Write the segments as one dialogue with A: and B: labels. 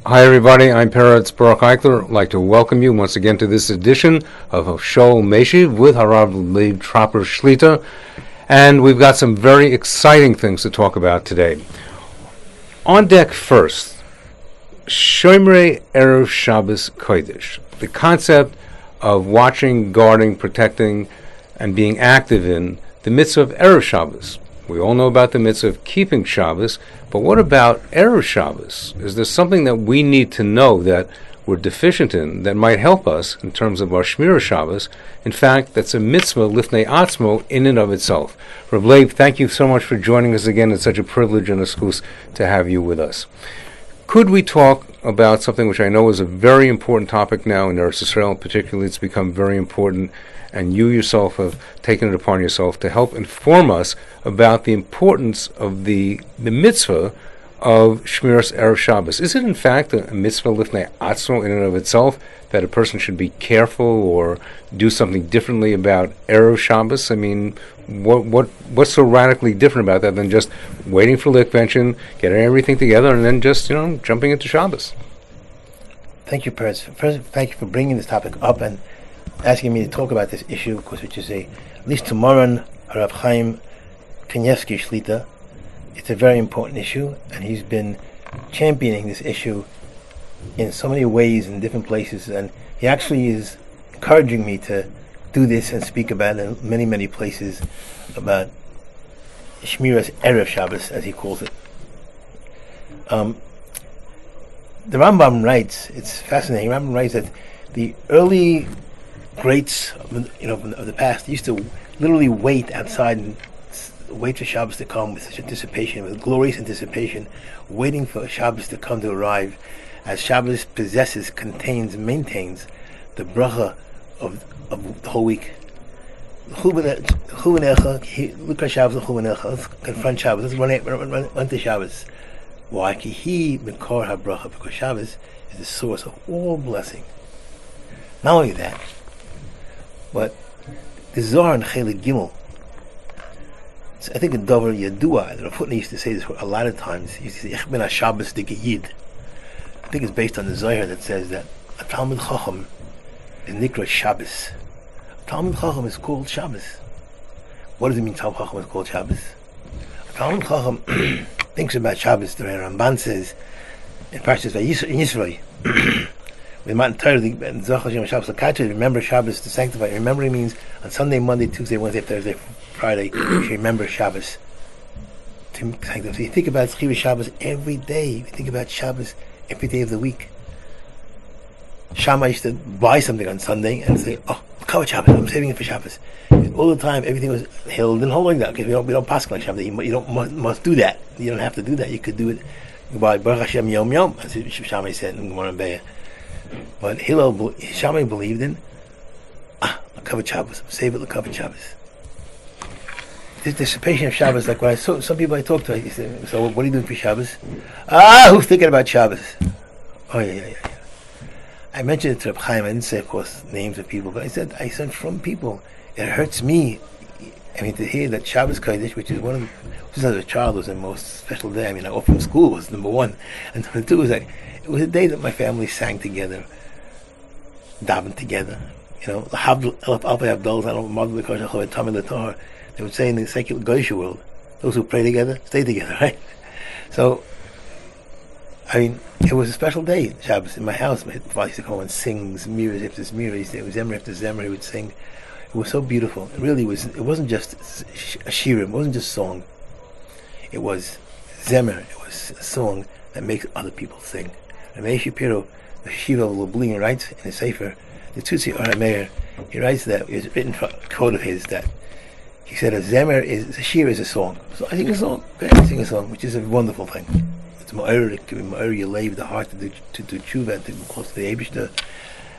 A: Hi everybody, I'm Peretz Baruch Eichler. I'd like to welcome you once again to this edition of Shol Meshiv with Harav Leib Trapper Shlita. And we've got some very exciting things to talk about today. On deck first, Shomrei Erev Shabbos Kodesh, the concept of watching, guarding, protecting, and being active in the mitzvah of Erev Shabbos. We all know about the mitzvah of keeping Shabbos, but what about Erev Shabbos? Is there something that we need to know that we're deficient in that might help us in terms of our Shmira Shabbos? In fact, that's a mitzvah lifnei atzmo in and of itself. Rav Leib, thank you so much for joining us again. It's such a privilege and a schus to have you with us. Could we talk about something which I know is a very important topic now in Eretz Yisrael, particularly it's become very important, and you yourself have taken it upon yourself to help inform us about the importance of the mitzvah of Shmiras Erev Shabbos. Is it in fact a mitzvah lifnei atzmo in and of itself that a person should be careful or do something differently about Erev Shabbos? I mean, what's so radically different about that than just waiting for Likvention, getting everything together, and then just jumping into Shabbos?
B: Thank you, Peretz. First, thank you for bringing this topic up and asking me to talk about this issue, because which is at least tomorrow, Rav Chaim Kanievsky Shlita. It's a very important issue, and he's been championing this issue in so many ways in different places, and he actually is encouraging me to do this and speak about it in many, many places about Shmiras Erev Shabbos, as he calls it. The Rambam writes, it's fascinating, Rambam writes that the early greats of the past used to literally wait outside and wait for Shabbos to come with such anticipation, with glorious anticipation, waiting for Shabbos to come to arrive, as Shabbos possesses, contains, maintains the bracha of the whole week. Look at Shabbos, let's confront Shabbos, let's run to Shabbos. Why? Because Shabbos is the source of all blessing. Not only that, but the Zohar and Chelik Gimel, I think in Dover Yadua, the Rav Hutner used to say this a lot of times. He used to say, Ich bin HaShabbos de Geyid. I think it's based on the Zohar that says that a Talmud Chacham is Nikra Shabbos. A Talmud Chacham is called Shabbos. What does it mean Talmud Chacham is called Shabbos? A Talmud Chacham thinks about Shabbos. The Ramban says in Parshas Yisroi, with Matan Torah, and Zachar Shem Shabbos L'Katcher, remember Shabbos to sanctify. Remembering means on Sunday, Monday, Tuesday, Wednesday, Thursday, Friday, you should remember Shabbos to sanctify. So you think about Tzchiva Shabbos every day. You think about Shabbos every day of the week. Shammai used to buy something on Sunday and say, "Oh, cover Shabbos. I'm saving it for Shabbos." All the time, everything was held and holding that, because we don't pass like Shabbos. You don't must do that. You don't have to do that. You could do it by Baruch Hashem Yom Yom, as Shammai said in Gemara Be'er. But Shammai believed in cover Shabbos. Save it, cover Shabbos. The anticipation of Shabbos, like when I saw some people I talked to, I said, "So what are you doing for Shabbos?" Who's thinking about Shabbos? Oh yeah. I mentioned it to Reb Chaim. I didn't say, of course, names of people, but I said from people. It hurts me. I mean, to hear that Shabbos Kodesh, which is just as a child, was the most special day. I mean, off from school was number one, and number two was like it was a day that my family sang together, davened together. They would say in the secular Goyish world, those who pray together, stay together, right? So, I mean, it was a special day, Shabbos. In my house, my father used to come and sing Zmiras after Zmiras. It was Zemer after Zemer, he would sing. It was so beautiful. It really was. It wasn't just a shirim, it wasn't just song. It was Zemer, it was a song that makes other people sing. And Meir Shapiro, the Shiva of Lublin, writes in his Sefer, the Tutsi Orameir, he writes that, it's written a quote of his, that he said a Zemer a shir is a song. So I sing a song, I sing a song, which is a wonderful thing. It's Ma'or, it can be Ma'or Yalev, the heart to do tshuva, to be close to the Eibishter,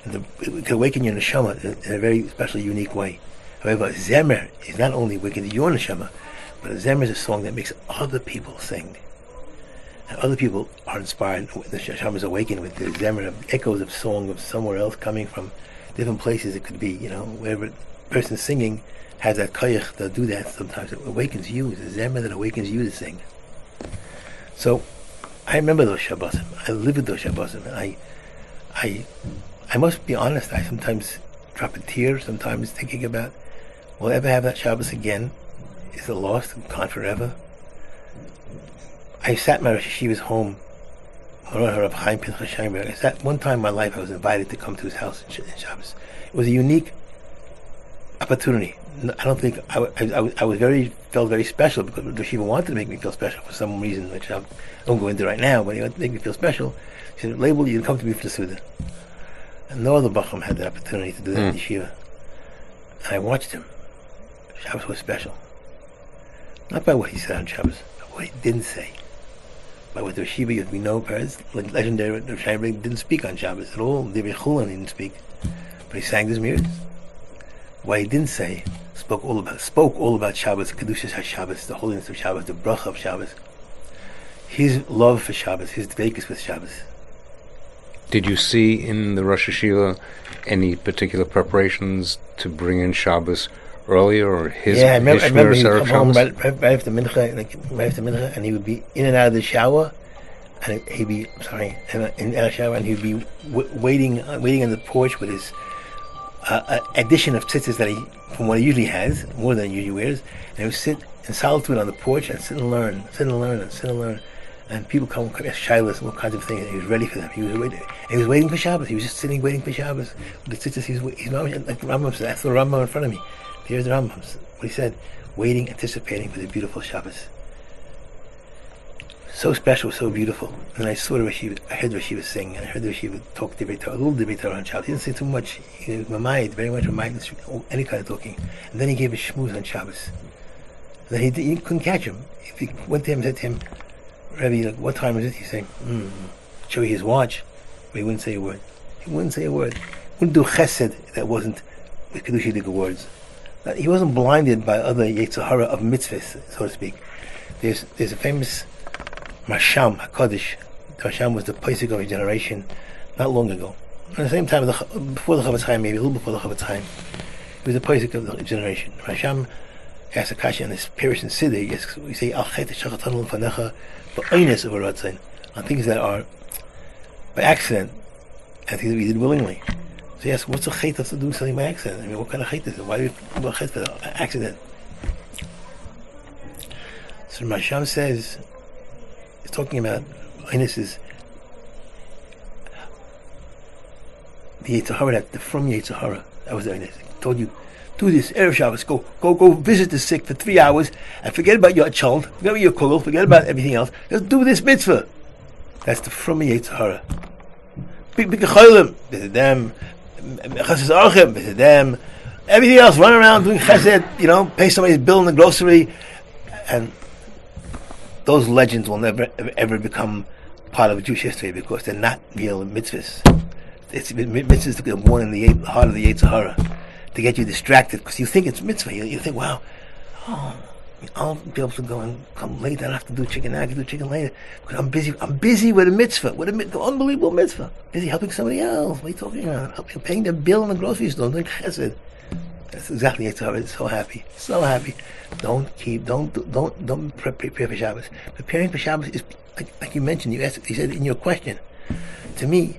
B: and it can awaken your neshama in a very special, unique way. However, Zemer is not only awakening your neshama, but a Zemer is a song that makes other people sing. And other people are inspired. The neshama is awakened with the Zemer, echoes of song of somewhere else coming from different places. It could be, wherever the person's singing has that koyach to do that. Sometimes it awakens you. It's a Zemer that awakens you to sing. So I remember those Shabbosim. I live with those Shabbosim, and I must be honest. I sometimes drop a tear. Sometimes thinking about, will I ever have that Shabbos again? Is it lost and gone forever? I sat in my Rosh Yeshiva's home. I sat one time in my life. I was invited to come to his house in Shabbos. It was a unique opportunity. I don't think I felt very special because the Yeshiva wanted to make me feel special for some reason, which I don't go into right now. But he wanted to make me feel special. He said, "Label, you can come to me for the Suda." And no other Bacham had the opportunity to do that in Yeshiva. And I watched him. Shabbos was special. Not by what he said on Shabbos, but what he didn't say. By what the Yeshiva, as we know, legendary Rosh Hashanah didn't speak on Shabbos at all. David Chulan didn't speak, but he sang his mirrors. What he didn't say spoke all about Shabbos, Kedushas HaShabbos, the holiness of Shabbos, the bracha of Shabbos, his love for Shabbos, his dveikus with Shabbos.
A: Did you see in the Rosh Hashiva any particular preparations to bring in Shabbos earlier, or his?
B: Yeah, I remember he would come home
A: Shabbos?
B: right after mincha, and he would be in and out of the shower, and he'd be in and out of the shower, and he'd be waiting on the porch with his addition of tzitzis that from what he usually has, more than he usually wears, and he would sit in solitude on the porch and sit and learn. And people come ask shilas and all kinds of things, and he was ready for them. He was waiting for Shabbos. He was just sitting waiting for Shabbos. With the tzitzis, he's like the Rambam said. That's the Rambam in front of me. Here's the Rambam. What he said: waiting, anticipating for the beautiful Shabbos. So special, so beautiful. And I saw the Rashiva. I heard the Rashiva sing, and I heard the Rashiva talk to a little debate on Shabbos. He didn't say too much. He was mamayid, very much mamayid, any kind of talking. And then he gave a shmooze on Shabbos. And then he couldn't catch him. If he went to him and said to him, Rebbe, like, what time is it? He'd say, show you his watch. But he wouldn't say a word. He wouldn't do chesed that wasn't with Kedushidik words. He wasn't blinded by other Yetzirah of mitzvahs, so to speak. There's a famous Masham HaKadosh. Masham was the Pesach of a generation not long ago. At the same time, before the Chavetz Chaim, maybe a little before the Chavetz Chaim, he was the Pesach of the generation. Masham asked Akashi on his Pirish and Siddur, we say, Al Chet Shachatanu L'fanecha Ba'oines of a Ratzain, on things that are by accident, and things that we did willingly. So yes, what's a chet to do something by accident? I mean, what kind of chet is it? Why do we do a chet for accident? So Masham says, he's talking about Oines is the Yetzirah, the from Yetzirah. That was the Oines. He told you, do this, Erev Shabbos, go visit the sick for 3 hours and forget about your child, forget about your kugel, forget about everything else. Just do this mitzvah. That's the from Yetzirah. Big cholim, visit them. Chesed Archim, visit them. Everything else, run around doing chesed, pay somebody's bill in the grocery. And those legends will never ever become part of Jewish history because they're not real mitzvahs. It's mitzvahs to get born in the heart of the Yetzirah, to get you distracted because you think it's mitzvah. You think, wow, I'll be able to go and come late. I don't have to do chicken now. I can do chicken later because I'm busy. I'm busy with a mitzvah, the unbelievable mitzvah. Busy helping somebody else. What are you talking about? Paying their bill in the grocery store, doing chesed. That's exactly it. It's so happy, so happy. Don't prepare for Shabbos. Preparing for Shabbos is like you mentioned. You said in your question to me.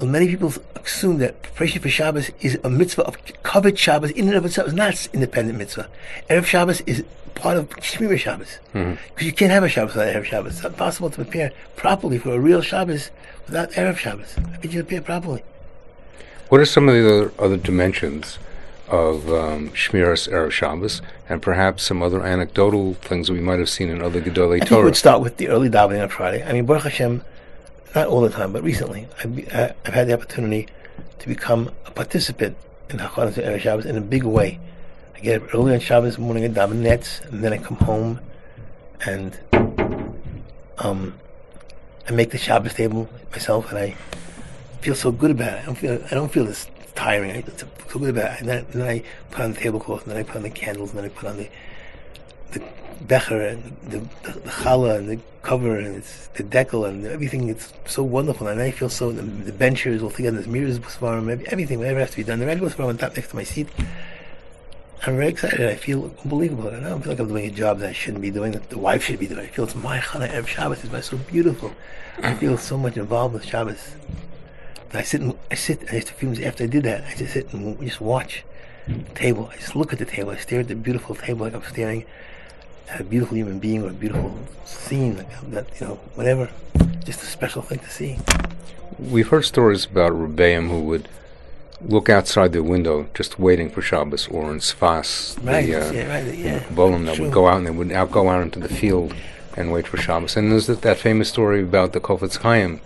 B: Many people assume that preparation for Shabbos is a mitzvah of covered Shabbos in and of itself. It's not an independent mitzvah. Erev Shabbos is part of Shmira Shabbos. Because you can't have a Shabbos without Erev Shabbos. It's not possible to prepare properly for a real Shabbos without Erev Shabbos. How could you prepare properly?
A: What are some of the other dimensions of Shmiras Erev Shabbos, and perhaps some other anecdotal things that we might have seen in other Gedolei Torah?
B: I think we would start with the early davening on Friday. I mean, Baruch Hashem, not all the time, but recently, I've had the opportunity to become a participant in Hakadosh Erev Shabbos in a big way. I get up early on Shabbos morning and daven nets, and then I come home and I make the Shabbos table myself, and I feel so good about it. I don't feel this tiring. I feel so good about it. And then I put on the tablecloth, and then I put on the candles, and then I put on the becher and the challah and the cover and it's the decal and everything. It's so wonderful, and I feel so. The benches all together, the mirrors, everything, whatever has to be done. The rag was on top next to my seat, I'm very excited. I feel unbelievable. I don't feel like I'm doing a job that I shouldn't be doing, that the wife should be doing. I feel it's my Chana Erev Shabbos. It's so beautiful. I feel so much involved with Shabbos. I sit, and I used to feel after I did that, I just sit and just watch the table. I just look at the table. I stare at the beautiful table like I'm staring at a beautiful human being or a beautiful scene, like that, whatever. Just a special thing to see.
A: We've heard stories about Rebbeim who would look outside their window just waiting for Shabbos, or in Sfas, Kabbalim that would go out, and they would go out into the field and wait for Shabbos. And there's that famous story about the Kofetz Chaim,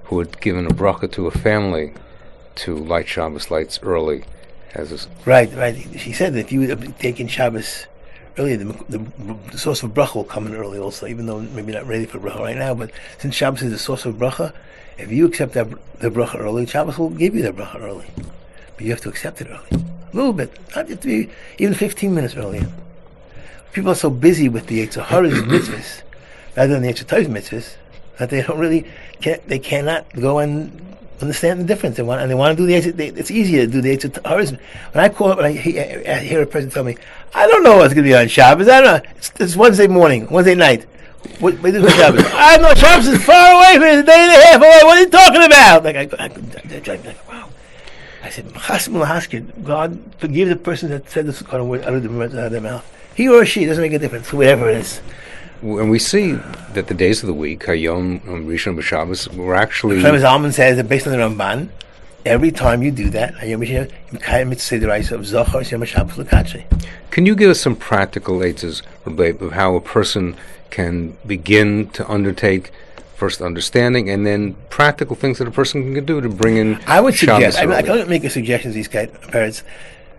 A: who had given a bracha to a family to light Shabbos lights early.
B: Right. She said that if you would take in Shabbos early, the source of bracha will come in early also, even though maybe not ready for bracha right now. But since Shabbos is the source of bracha, if you accept the bracha early, Shabbos will give you the bracha early. But you have to accept it early. A little bit. Not just to be even 15 minutes earlier. People are so busy with the Yetzer Hara's mitzvahs rather than the Yetzer Torah's mitzvahs that they don't really, they cannot go and understand the difference. They want to do the Yetzer. It's easier to do the Yetzer Hara's. When I call up and I hear a person tell me, I don't know what's going to be on Shabbos. I don't know. It's Wednesday morning, Wednesday night. What do for Shabbos? I know Shabbos is far away from it, a day and a half away. What are you talking about? I drive me like, wow. I said, God forgive the person that said this kind of word out of their mouth. He or she, doesn't make a difference, whoever it is.
A: And we see that the days of the week, Hayom, Rishon, B'Shabbos, were actually...
B: Shlomo Zalman says that based on the Ramban, every time you do that,
A: can you give us some practical aids of how a person can begin to undertake first understanding and then practical things that a person can do to bring in
B: I would
A: Shabbos
B: suggest, I can't make a suggestion to these parents.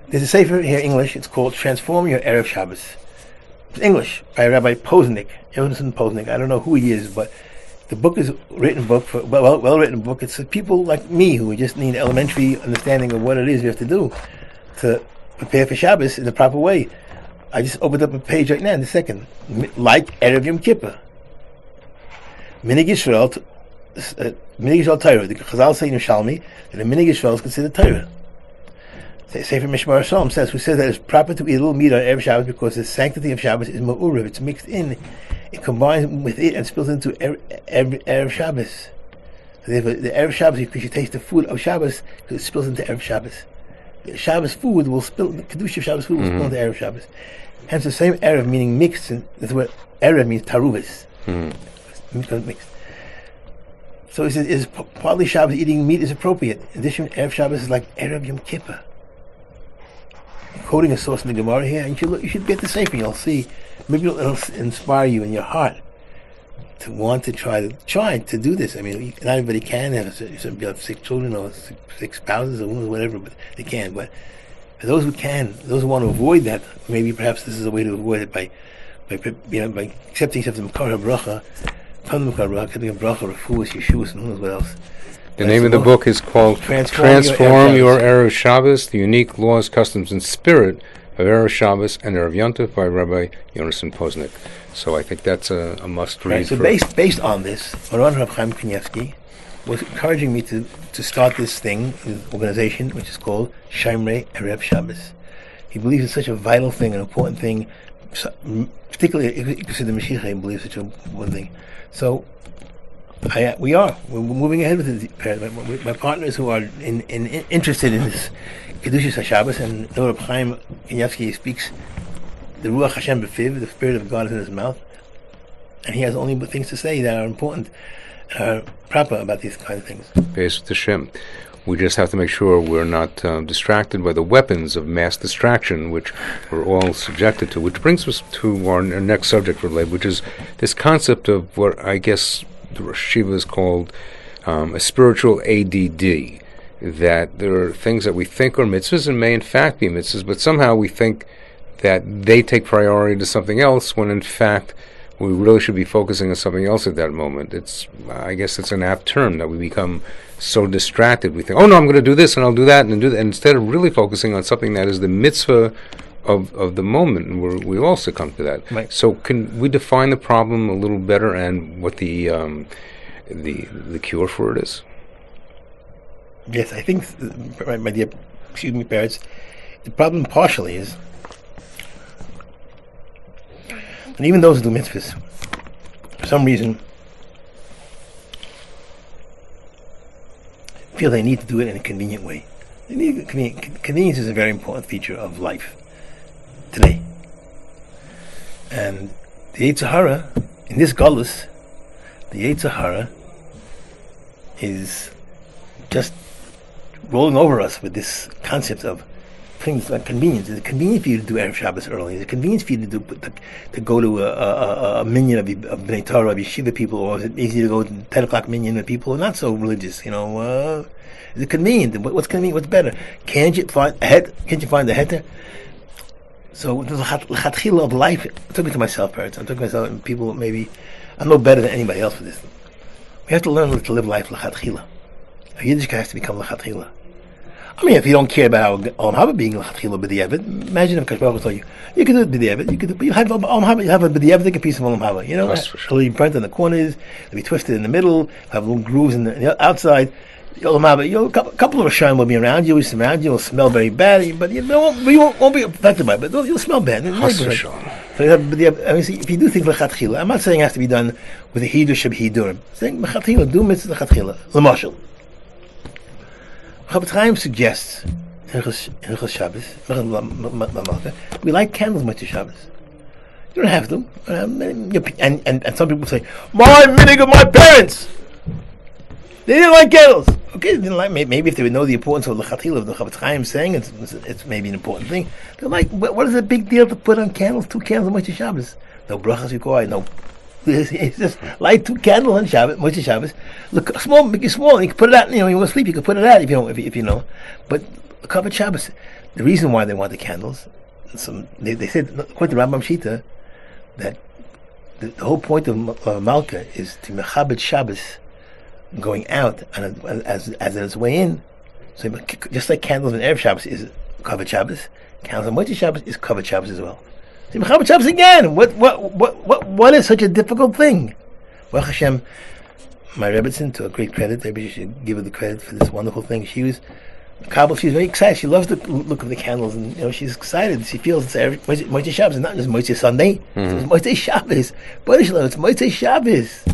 B: There's a sefer here in English, it's called Transform Your Erev Shabbos. It's English, by Rabbi Posnick, Jonathan Posnick. I don't know who he is, but the book is a written book, well-written book. It's for people like me who just need elementary understanding of what it is you have to do to prepare for Shabbos in the proper way. I just opened up a page right now in a second. Like Erev Yom Kippur. Minig Yisrael Torah. The Chazal say in Yerushalmi that the Minig Yisrael is considered Torah. The Sefer Mishmar Shalom says that it's proper to eat a little meat on Erev Shabbos because the sanctity of Shabbos is ma'urev. It's mixed in. It combines with it and spills into Erev Shabbos. So therefore, the Erev Shabbos, you should taste the food of Shabbos because it spills into Erev Shabbos. The Shabbos food will spill, the Kedusha of Shabbos food will spill into Erev Shabbos. Hence the same Erev, meaning mixed, and that's what Erev means, taruvis. Mixed. So he says, is partly Shabbos eating meat is appropriate. In addition, Erev Shabbos is like Erev Yom Kippur. Quoting a source in the Gemara here, and you should get the Sefer, you'll see. Maybe it'll inspire you in your heart to want to try to do this. I mean, not everybody can have 6 children or 6 spouses or whatever, but they can. But for those who can, those who want to avoid that, maybe perhaps this is a way to avoid it by accepting yourself the Makar HaBracha, from the Makar HaBracha, accepting a bracha, refuah, yeshuas, and who knows what else.
A: The name of the book is called Transform Your Erev Shabbos, The Unique Laws, Customs, and Spirit of Erev Shabbos and Erev Yontif by Rabbi Jonathan Posnick. So I think that's a must-read.
B: Right, so based on this, Moran Rav Chaim Kanievsky was encouraging me to start this thing, this organization, which is called Shomrei Erev Shabbos. He believes it's such a vital thing, an important thing, particularly if you consider Mashiach believes such a one thing. So we're moving ahead with it. My partners who are interested in this Kedushas HaShabbos, and Rav Chaim Kanievsky speaks the Ruach Hashem B'fiv, the Spirit of God is in his mouth, and he has only things to say that are important and are proper about these kind of things.
A: Based with Hashem. We just have to make sure we're not distracted by the weapons of mass distraction, which we're all subjected to, which brings us to our next subject, which is this concept of what I guess the Rosh Hashiva is called a spiritual ADD, that there are things that we think are mitzvahs and may in fact be mitzvahs, but somehow we think that they take priority to something else when in fact we really should be focusing on something else at that moment. I guess it's an apt term that we become so distracted. We think, oh no, I'm going to do this and I'll do that and do that, and instead of really focusing on something that is the mitzvah of the moment, and we all succumb to that.
B: Right.
A: So can we define the problem a little better and what the cure for it is?
B: Yes, I think, my dear, parents, the problem partially is And even those who do mitzvahs, for some reason, feel they need to do it in a convenient way. Convenience is a very important feature of life today. And the Yetzer Hara, in this Galus, the Yetzer Hara is just rolling over us with this concept of things like convenience. Is it convenient for you to do Erev Shabbos early? Is it convenient for you to go to a minyan of Bnei Torah, of yeshiva people, or is it easy to go to 10 o'clock minyan with people who are not so religious? Is it convenient? What's convenient? What's better? Can't you find a heter? So the lechatchila of life. I'm talking to myself, parents. I'm talking to myself and people. Maybe I'm no better than anybody else for this. We have to learn to live life lechatchila. A Yiddish guy has to become lechatchila. I mean, if you don't care about Olam Haba being lechatchila b'diavad, imagine if Kadosh Baruch Hu told you you can do it b'diavad. You have Olam Haba. You have a b'diavad piece of Olam Haba. It'll be burnt in the corners. It'll be twisted in the middle. Have little grooves in the outside. Olam Haba. A couple of Rishayim will be around you. It'll smell very bad, but you won't be affected by it. But you'll smell bad. So if you do things lechatchila, I'm not saying it has to be done with a hidush of hidurim. I'm saying lechatchila, do mitzvah lechatchila. L'mashal. Chafetz Chaim suggests in Hilchos Shabbos, we light candles much to Shabbos. You don't have to. And some people say, my minig of my parents! They didn't like candles. Okay, they didn't like. Maybe if they would know the importance of the lechatchila of the Chafetz Chaim saying it's maybe an important thing. They're like, what is the big deal to put on candles? 2 candles on Motzei Shabbos. No brachas required. No. It's just light 2 candles on Shabbos, Motzei Shabbos. Look small, make it small. You can put it out. You want to sleep, you can put it out if you know. But covered Shabbos. The reason why they want the candles, they said according to Rambam Shita that the whole point of Malka is to mechabed Shabbos going out and as its way in. So just like candles in Erev Shabbos is covered Shabbos, candles on Motzei Shabbos is covered Shabbos as well. So Mechaber Shabbos again. What is such a difficult thing? Baruch Hashem, my Rebbetzin, to a great credit, maybe you should give her the credit for this wonderful thing. She was Kabbalah. She's very excited. She loves the look of the candles, and she's excited. She feels it's Motzei Shabbos, it's not just Motzei Sunday. It's Motzei Shabbos. But it's Motzei Shabbos.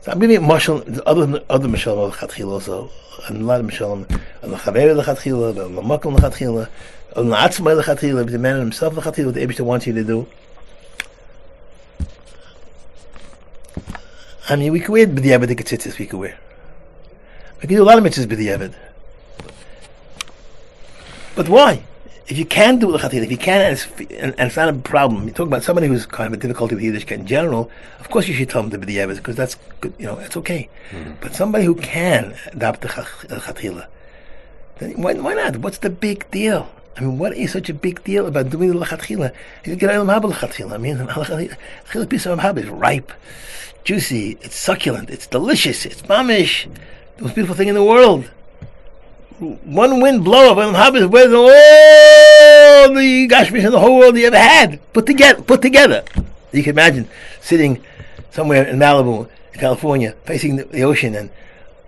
B: So I'm giving it mashal, other mashal of lechatchila also, and a lot of mashal on the chaver lechatchila, the makom lechatchila, on the atzmai lechatchila, the man himself lechatchila, what the Eibishter wants you to do. I mean, we could wear b'diavad the ketzitzis, we could wear. We can do a lot of mitzvahs b'diavad. But why? If you can do lechatchila, if you can, and it's not a problem. You talk about somebody who's kind of a difficulty with Yiddishkeit in general. Of course, you should tell them to b'diavad because that's good. It's okay. Mm-hmm. But somebody who can adopt the lechatchila, then why not? What's the big deal? I mean, what is such a big deal about doing the lechatchila? You get Olam Haba lechatchila. I mean, lechatchila piece of Olam Haba is ripe, juicy, it's succulent, it's delicious, it's mamish, the most beautiful thing in the world. One wind blow of Olam Haba is with all the gashmish in the whole world you ever had put together. You can imagine sitting somewhere in Malibu, California, facing the ocean, and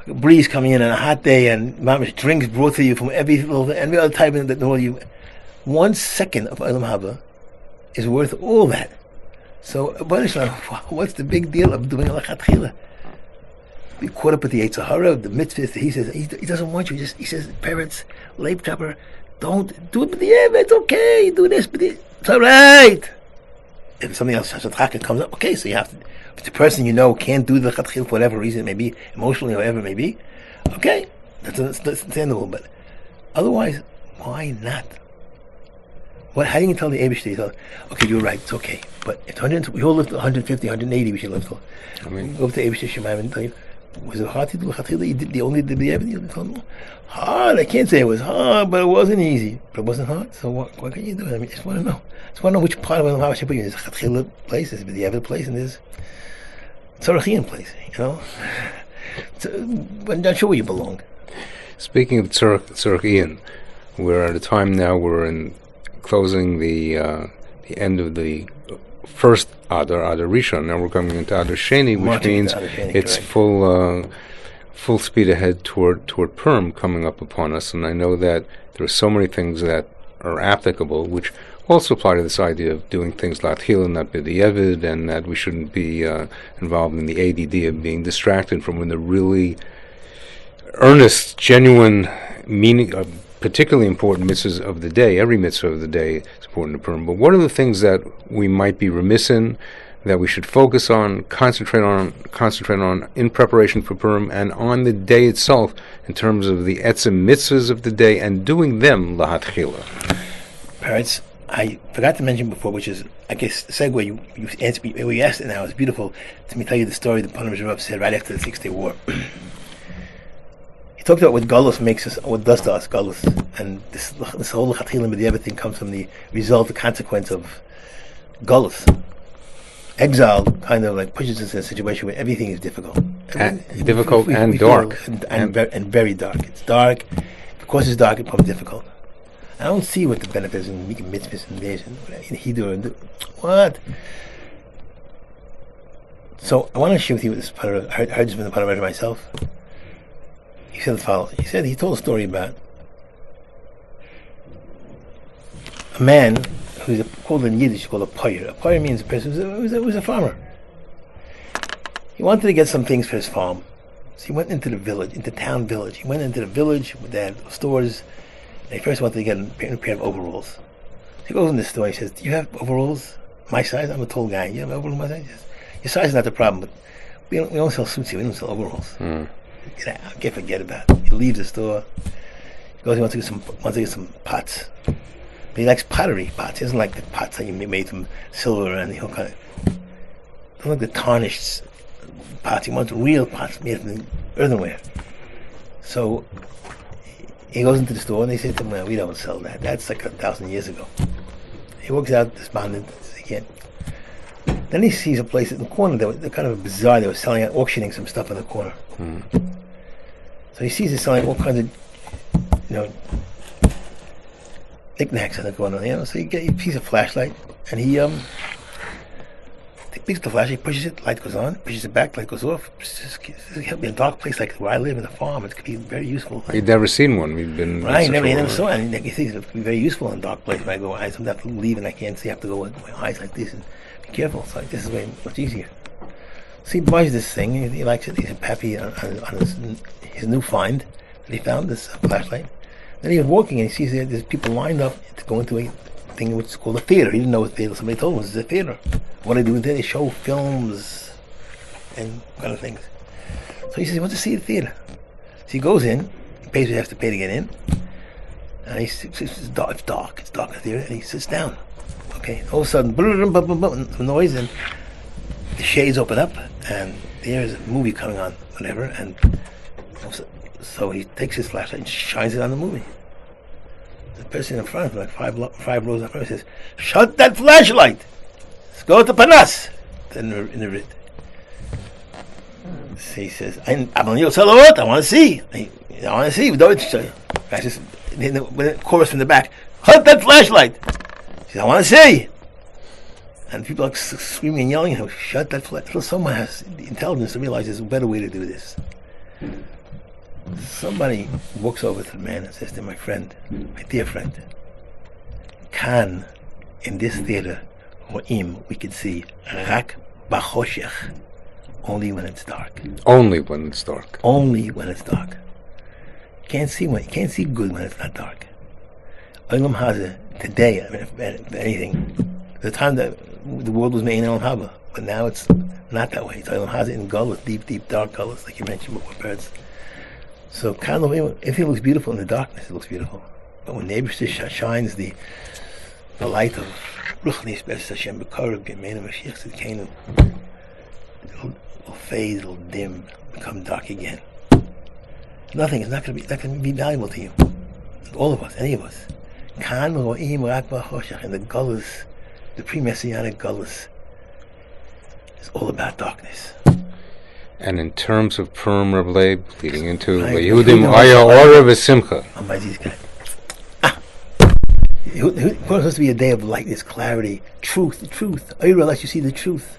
B: a breeze coming in on a hot day, and mamish drinks brought to you from every other type in the world. 1 second of Olam Haba is worth all that. So, what's the big deal of doing a lechatchila? Be caught up with the Yetzer Hara, the mitzvahs. He says he doesn't want you. He says, parents, leib chopper, don't do it. But yeah, it's okay. Do this, but it's all right. If something else, comes up, okay. So you have to. If the person you know can't do the lechatchila for whatever reason it may be, emotionally or whatever it may be, okay, that's understandable. But otherwise, why not? How do you tell the Eibishter? Okay, you're right. It's okay. But if we all live to 150, 180, we should live to. I mean, go to the Eibishter Shemaim and tell you. Was it hard to do lechatchila? You only did the evidence. Hard. I can't say it was hard, but it wasn't easy. But it wasn't hard. So what can you do? I mean, I just want to know. Which part of Olam Haba should put you in. There's a lechatchila place, there's the evidence place, and there's TORAH place. So, I'm not sure where you belong.
A: Speaking of TORAH, we're at a time now. We're in closing the end of the first Adar Rishon. Now we're coming into Adar Sheni, which means it's full speed ahead toward Purim coming up upon us. And I know that there are so many things that are applicable, which also apply to this idea of doing things like Chila, not b'di'evid, and that we shouldn't be involved in the ADD of being distracted from when the really earnest, genuine meaning of particularly important mitzvahs of the day. Every mitzvah of the day is important to Purim. But what are the things that we might be remiss in, that we should focus on, concentrate on in preparation for Purim and on the day itself in terms of the etzem mitzvahs of the day and doing them lahatchila?
B: Parents, I forgot to mention before, which is, I guess, the segue you answered me, you asked it now, it's beautiful. Let me tell you the story the Panim Rav said right after the 6-Day War. He talked about what Galus makes us, what does to us, Galus. And this whole Chatchilim and everything comes from the result, the consequence of Galus. Exile kind of like pushes us in a situation where everything is difficult.
A: Difficult and dark.
B: And very dark. It's dark. Because it's dark, it becomes difficult. I don't see what the benefit is in making mitzvahs and days and Hidur and what. So I want to share with you this. I heard this from the Paramedic myself. He said as follows. He told a story about a man who's called in Yiddish called a poyer. A poyer means a person who was a farmer. He wanted to get some things for his farm. So he went into the village, into town village. He went into the village where they had stores. And he first wanted to get a pair of overalls. So he goes in the store. He says, "Do you have overalls my size? I'm a tall guy. You have overalls my size?" He says, "Your size is not the problem, but we don't sell suits here. We don't sell overalls." Get out. Forget about it. He leaves the store. He goes. He wants to get some pots. But he likes pottery pots. He doesn't like the pots that you made from silver and the whole kind of. Don't like the tarnished pots. He wants real pots made from earthenware. So he goes into the store and they say to him, "Well, we don't sell that. That's like 1,000 years ago." He walks out despondent again. Then he sees a place in the corner. They're kind of a bazaar. They were auctioning some stuff in the corner. So he sees it selling all kinds of, knickknacks in the corner. So he sees a flashlight and he picks up the flashlight, pushes it, light goes on, pushes it back, light goes off. It's help me in a dark place like where I live in the farm. It could be very useful.
A: You've never seen one. We've been
B: right. Never saw it. And he thinks it could be very useful in a dark place. When I go, I sometimes have to leave and I can't see. I have to go with my eyes like this and be careful. So this is way much easier. So he buys this thing. He likes it. He's happy on his new find that he found, this flashlight. Then he was walking and he sees there's people lined up to go into a thing which is called a theater. He didn't know what theater. Somebody told him it was a theater. What they do there, they show films and kind of things. So he says he wants to see the theater. So he goes in. He pays what he has to pay to get in. And it's dark in the theater. And he sits down. Okay. All of a sudden, noise, and the shades open up, and there's a movie coming on, whatever. And so he takes his flashlight and shines it on the movie. The person in front of him, like five rows up front, says, "Shut that flashlight! Let's go to Panas!" Then in the Rit. So he says, I want to see. I want to see. I says, the chorus from the back, "Shut that flashlight!" He says, "I want to see." And people are screaming and yelling at him, "Shut that flashlight!" So someone has the intelligence to realize there's a better way to do this. Somebody walks over to the man and says to my dear friend, in this theater, we could see rak b'choshech, only when it's dark.
A: Only when it's dark.
B: Only when it's dark. You can't see good when it's not dark. Olam Hazeh, today, if anything, the time that the world was made in Olam Haba, but now it's not that way. It's Olam Hazeh in Gullus, deep, dark Gullus, like you mentioned with birds. So if it looks beautiful in the darkness, it looks beautiful. But when Nebuchadnezzar shines the light of Ruchnis B'ez Hashem B'Koreb Gemeinu Mashiach Tzidkeinu, it'll fade, it'll dim, become dark again. Nothing is not going to be valuable to you. All of us, any of us. Kan ro'im rak b'choshech, and the Gullus, the pre-messianic Gullus, is all about darkness.
A: And in terms of Purim, Reb Leib, leading into Yehudim Aya Ora V'Simcha.
B: Purim is supposed to be a day of lightness, clarity, truth. Ira lets you see the truth.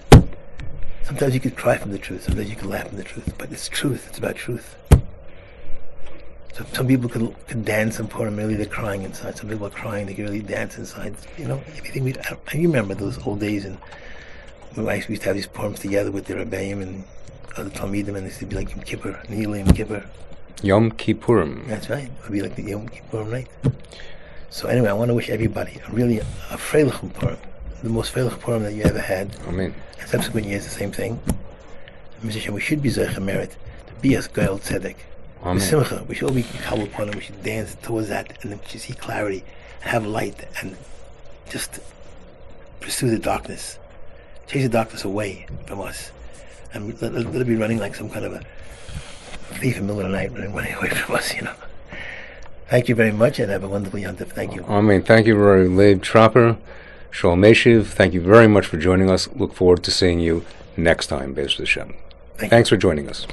B: Sometimes you could cry from the truth, sometimes you can laugh from the truth, but it's truth. It's about truth. So some people could dance in Purim, really they're crying inside. Some people are crying, they can really dance inside. You know, everything I remember those old days, and we used to have these Purims together with the Rebbeim and other Talmidim, and it used to be like Yom Kippur, Nihil Yom Kippur.
A: Yom Kippurim.
B: That's right. It would be like the Yom Kippur night. So anyway, I want to wish everybody a Freilich Purim, the most Freilich Purim that you ever had.
A: Amen.
B: And subsequent years, the same thing. Mr. Hashem, we should be Zeicha Merit to be as Gael Tzedek.
A: Amen.
B: Simcha, we should all be Kabul Purim. We should dance towards that, and then we should see clarity, have light, and just pursue the darkness, chase the darkness away from us, and let it be running like some kind of a thief in the middle of the night, running away from us. You know. Thank you very much, and have a wonderful Yom Tov. Thank you.
A: Amen. Thank you, Rabbi Leib Trapper. Shalom Meshiv. Thank you very much for joining us. Look forward to seeing you next time, Be'ez Hashem. Thanks for joining us.